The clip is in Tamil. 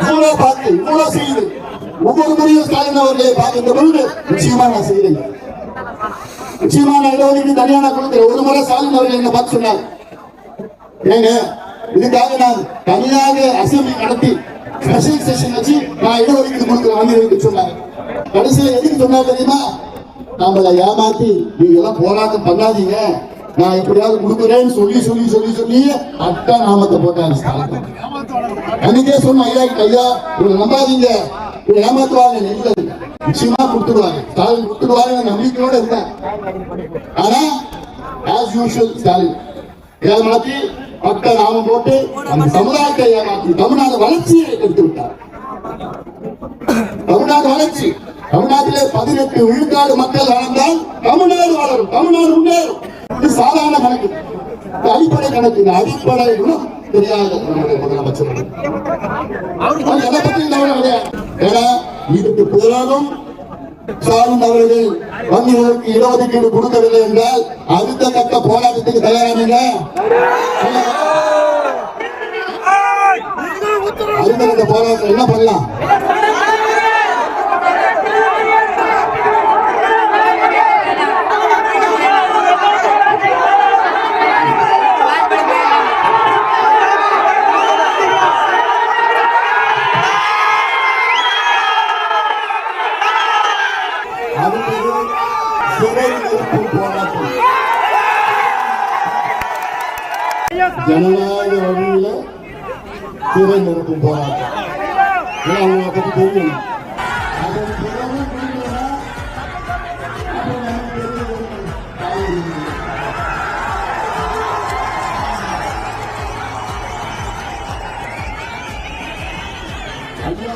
இவ்வளவு பார்த்து இவ்வளவு செய்து ஒவ்வொரு முறையும் ஸ்டாலின் அவர்களை பார்க்கின்ற பொழுது நிச்சயமா நான் செய்யறேன். நிச்சயமா நான் இடஒதுக்கீடு தனியான கொடுக்கிறேன். ஒரு முறை ஸ்டாலின் அவர்கள் என்ன பார்த்து சொன்னார், ஏங்க இதுக்காக நான் தனியாக அசம்பிளி நடத்தி ஸ்பெஷல் செஷன் வச்சு நான் இடஒதுக்கீடு கொடுக்கிறேன் வந்து சொன்னாங்க. கடைசியில எதுக்கு சொன்னார் தெரியுமா? நம்மளை ஏமாத்தி நீங்க எல்லாம் போராட்டம் பண்ணாதீங்க, நான் எப்படியாவது கொடுக்குறேன்னு சொல்லி சொல்லி சொல்லி சொல்லி அட்டா நாமத்தை போட்டாங்க ஸ்டாலின். அன்னைக்கே சொன்ன ஐயா இவங்க நம்பாதீங்க, இவங்க ஏமாத்துவாங்க, நிச்சயமா கொடுத்துருவாங்க, ஸ்டாலின் கொடுத்துருவாங்க நம்பிக்கையோட இருந்தேன். ஆனா ஆஸ் யூஷுவல் ஸ்டாலின் ஏமாத்தி அட்டா நாமம் போட்டு அந்த சமுதாயத்தை ஏமாத்தி தமிழ்நாடு வளர்ச்சியை எடுத்து விட்டார். தமிழ்நாடு வளர்ச்சி, தமிழ்நாட்டிலே 18 விழுக்காடு மக்கள் வளர்ந்தால் தமிழ்நாடு வளரும், தமிழ்நாடு முன்னேறும். இது சாதாரண கணக்கு, அடிப்படை கணக்கு. அடிப்படை தெரியாத முதலமைச்சர் எதை பத்தி இதுக்கு பிறகும் ஸ்டாலின் அவர்கள் வங்கிகளுக்கு இடஒதுக்கீடு கொடுக்கவில்லை என்றால் அடுத்த கட்ட போராட்டத்துக்கு தயாரானீங்க. அடுத்த கட்ட போராட்டம் என்ன பண்ணலாம்? ஜனநாயக வழியில சிறை நிறுத்தும் போராட்டம் அவங்களை பத்தி தெரியும். ஐயா